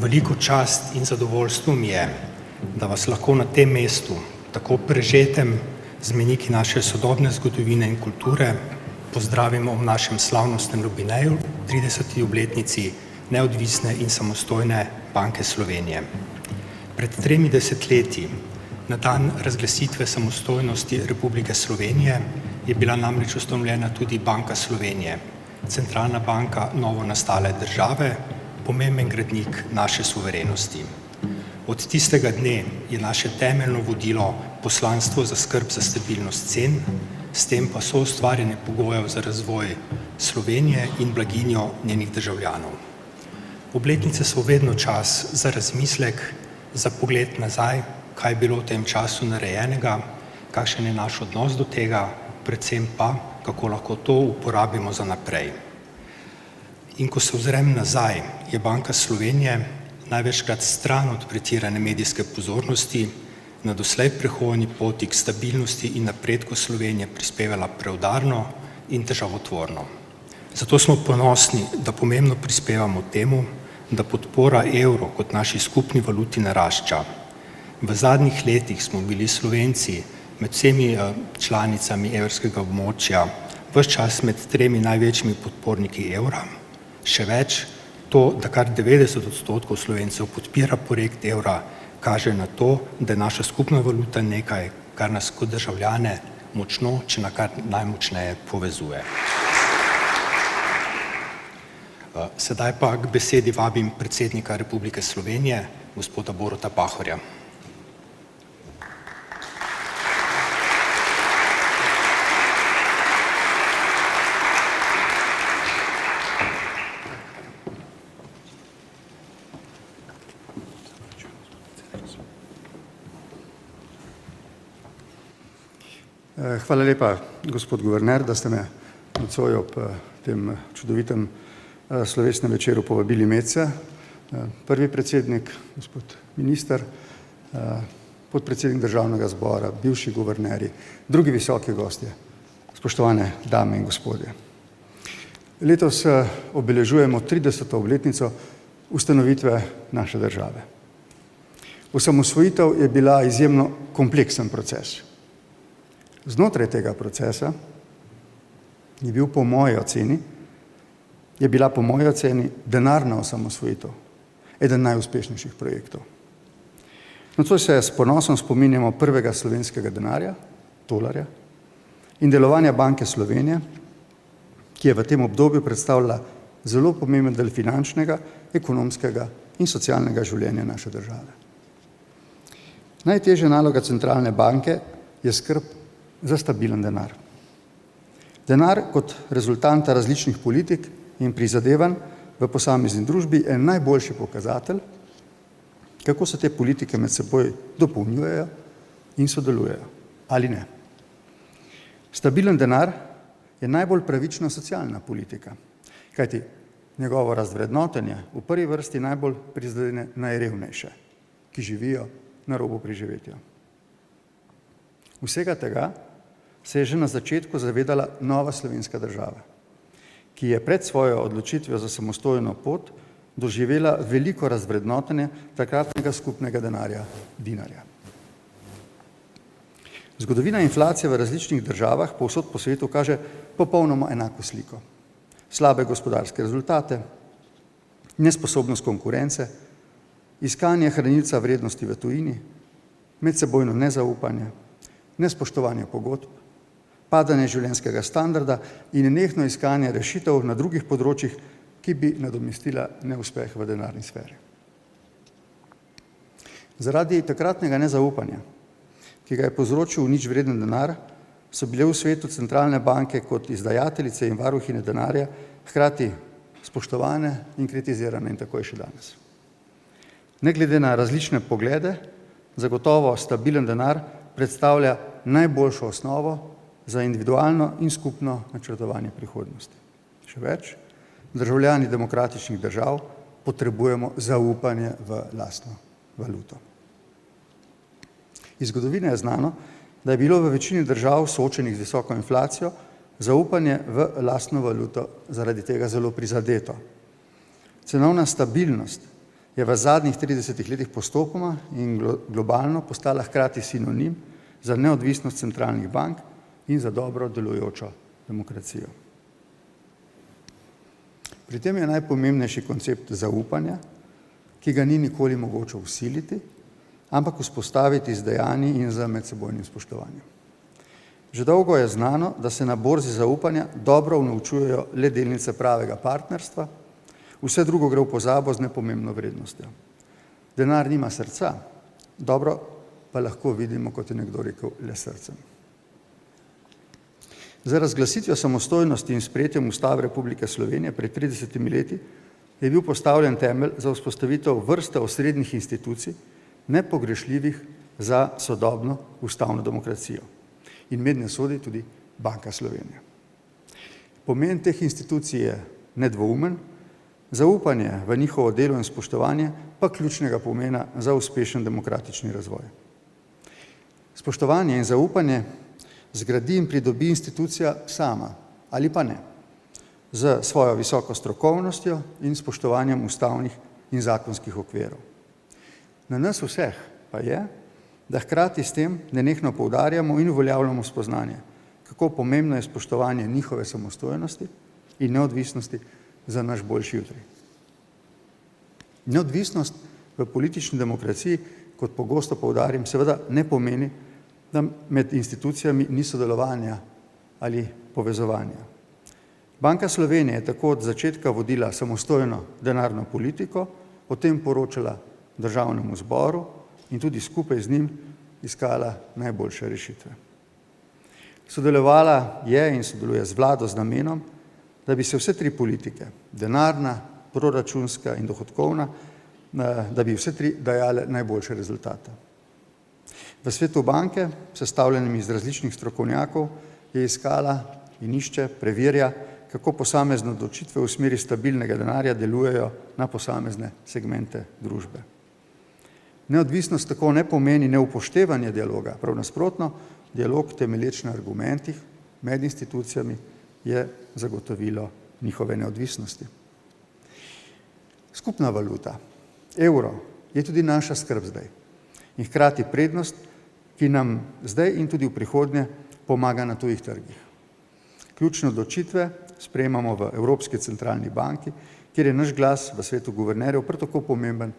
veliko čast in zadovoljstvo mi je, da vas lahko na tem mestu, tako prežetem z mejniki naše sodobne zgodovine in kulture, pozdravimo v našem slavnostnem jubileju 30. obletnici neodvisne in samostojne Banke Slovenije. Pred 3 desetletji, na dan razglasitve samostojnosti Republike Slovenije, je bila namreč ustanovljena tudi Banka Slovenije, centralna banka novo nastale države, pomemben gradnik naše suverenosti. Od tistega dne je naše temeljno vodilo poslanstvo za skrb za stabilnost cen, s tem pa soustvarjanje pogojev za razvoj Slovenije in blaginjo njenih državljanov. Obletnice so vedno čas za razmislek, za pogled nazaj, kaj je bilo v tem času narejenega, kakšen je naš odnos do tega, predvsem pa, kako lahko to uporabimo za naprej. In ko se ozrem nazaj, je Banka Slovenije največkrat stran od pretirane medijske pozornosti na doslej prehodni poti k stabilnosti in napredku Slovenije prispevala preudarno in državotvorno. Zato smo ponosni, da pomembno prispevamo temu, da podpora evru kot naši skupni valuti narašča. V zadnjih letih smo bili Slovenci med vsemi članicami evrskega območja ves čas med 3 največjimi podporniki evra. Še več, to, da kar 90% Slovencev podpira projekt evra, kaže na to, da je naša skupna valuta nekaj, kar nas kot državljane močno, če na kar najmočneje povezuje. Sedaj pa k besedi vabim predsednika Republike Slovenije, gospoda Boruta Pahorja. Hvala lepa, gospod guverner, da ste me nocoj ob tem čudovitem slovesnem večeru povabili medse. Prvi predsednik, gospod minister, podpredsednik državnega zbora, bivši guvernerji, drugi visoki gostje, spoštovane dame in gospodje. Letos obeležujemo 30. obletnico ustanovitve naše države. Osamosvojitev je bila izjemno kompleksen proces. Znotraj tega procesa je bila po moji oceni denarna osamosvojitev eden najuspešnejših projektov. Nocoj se s ponosom spominjamo prvega slovenskega denarja, tolarja, in delovanja Banke Slovenije, ki je v tem obdobju predstavljala zelo pomemben del finančnega, ekonomskega in socialnega življenja naše države. Najtežja naloga centralne banke je skrb za stabilen denar. Denar kot rezultanta različnih politik in prizadevanj v posamezni družbi je najboljši pokazatelj, kako se te politike med seboj dopolnjujejo in sodelujejo, ali ne. Stabilen denar je najbolj pravična socialna politika, kajti njegovo razvrednotenje v prvi vrsti najbolj prizadene najrevnejše, ki živijo na robu preživetja. Vsega tega se je že na začetku zavedala nova slovenska država, ki je pred svojo odločitvijo za samostojno pot doživela veliko razvrednotenje takratnega skupnega denarja, dinarja. Zgodovina inflacije v različnih državah povsod po svetu kaže popolnoma enako sliko. Slabe gospodarske rezultate, nesposobnost konkurence, iskanje hranilca vrednosti v tujini, medsebojno nezaupanje, nespoštovanje pogodb, padanje življenjskega standarda in nenehno iskanje rešitev na drugih področjih, ki bi nadomestila neuspeh v denarni sferi. Zaradi takratnega nezaupanja, ki ga je povzročil ničvreden denar, so bile v svetu centralne banke kot izdajateljice in varuhine denarja hkrati spoštovane in kritizirane in tako je še danes. Ne glede na različne poglede, zagotovo stabilen denar predstavlja najboljšo osnovo za individualno in skupno načrtovanje prihodnosti. Še več, državljani demokratičnih držav potrebujemo zaupanje v lastno valuto. Iz zgodovine je znano, da je bilo v večini držav soočenih z visoko inflacijo zaupanje v lastno valuto zaradi tega zelo prizadeto. Cenovna stabilnost je v zadnjih 30 letih postopoma in globalno postala hkrati sinonim za neodvisnost centralnih bank in za dobro delujočo demokracijo. Pri tem je najpomembnejši koncept zaupanja, ki ga ni nikoli mogoče vsiliti, ampak vzpostaviti z dejanji in z medsebojnim spoštovanjem. Že dolgo je znano, da se na borzi zaupanja dobro unovčujejo le delnice pravega partnerstva, vse drugo gre v pozabo z nepomembno vrednostjo. Denar nima srca, dobro pa lahko vidimo, kot je nekdo rekel, le srcem. Za razglasitvijo samostojnosti in sprejetjem Ustave Republike Slovenije pred 30 leti je bil postavljen temelj za vzpostavitev vrste osrednjih institucij, nepogrešljivih za sodobno ustavno demokracijo. In mednje sodi tudi Banka Slovenije. Pomen teh institucij je nedvoumen, zaupanje v njihovo delo in spoštovanje pa ključnega pomena za uspešen demokratični razvoj. Spoštovanje in zaupanje zgradi in pridobi institucija sama, ali pa ne, z svojo visoko strokovnostjo in spoštovanjem ustavnih in zakonskih okvirov. Na nas vseh pa je, da hkrati s tem nenehno poudarjamo in uveljavljamo spoznanje, kako pomembno je spoštovanje njihove samostojnosti in neodvisnosti za naš boljši jutri. Neodvisnost v politični demokraciji, kot pogosto poudarim, seveda ne pomeni, da med institucijami ni sodelovanja ali povezovanja. Banka Slovenije je tako od začetka vodila samostojno denarno politiko, o tem poročala Državnemu zboru in tudi skupaj z njim iskala najboljše rešitve. Sodelovala je in sodeluje z vlado z namenom, da bi se vse tri politike, denarna, proračunska in dohodkovna, da bi vse tri dajale najboljše rezultate. V svetu banke, sestavljenim iz različnih strokovnjakov, je iskala in išče, preverja, kako posamezne odločitve v smeri stabilnega denarja delujejo na posamezne segmente družbe. Neodvisnost tako ne pomeni neupoštevanje dialoga, prav nasprotno, dialog temelječ na argumentih med institucijami je zagotovilo njihove neodvisnosti. Skupna valuta, evro, je tudi naša skrb zdaj in hkrati prednost, ki nam zdaj in tudi v prihodnje pomaga na tujih trgih. Ključne odločitve sprejemamo v Evropski centralni banki, kjer je naš glas v svetu guvernerjev prav tako pomemben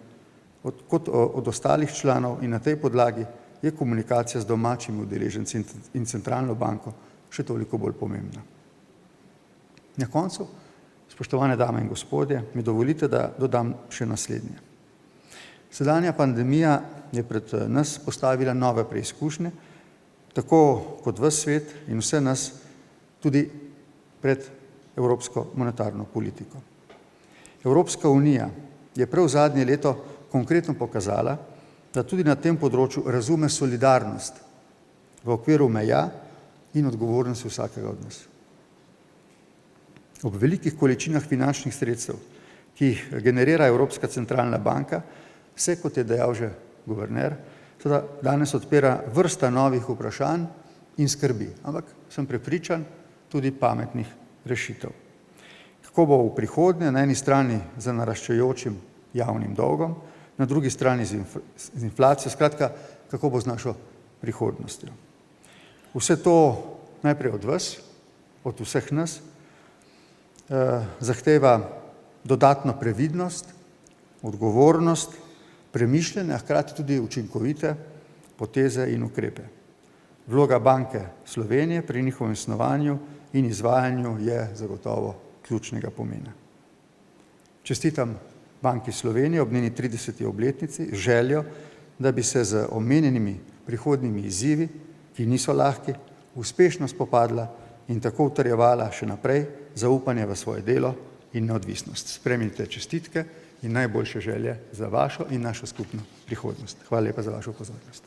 kot od ostalih članov in na tej podlagi je komunikacija z domačimi udeleženci in centralno banko še toliko bolj pomembna. Na koncu, spoštovane dame in gospodje, mi dovolite, da dodam še naslednje. Sedanja pandemija je pred nas postavila nove preizkušnje, tako kot ves svet in vse nas tudi pred evropsko monetarno politiko. Evropska unija je prav zadnje leto konkretno pokazala, da tudi na tem področju razume solidarnost v okviru meja in odgovornosti vsakega od nas. Ob velikih količinah finančnih sredstev, ki jih generira Evropska centralna banka, se, kot je dejal že guverner, teda danes odpira vrsta novih vprašanj in skrbi, ampak sem prepričan tudi pametnih rešitev. Kako bo v prihodnje, na eni strani za naraščajočim javnim dolgom, na drugi strani z inflacijo, skratka, kako bo z našo prihodnostjo. Vse to najprej od vas, od vseh nas, zahteva dodatno previdnost, odgovornost, premišljene, a hkrati tudi učinkovite poteze in ukrepe. Vloga Banke Slovenije pri njihovem snovanju in izvajanju je zagotovo ključnega pomena. Čestitam Banki Slovenije ob njeni 30. obletnici z željo, da bi se z omenjenimi prihodnjimi izzivi, ki niso lahki, uspešno spopadla in tako utrjevala še naprej zaupanje v svoje delo in neodvisnost. Sprejmite čestitke in najboljše želje za vašo in našo skupno prihodnost. Hvala lepa za vašo pozornost.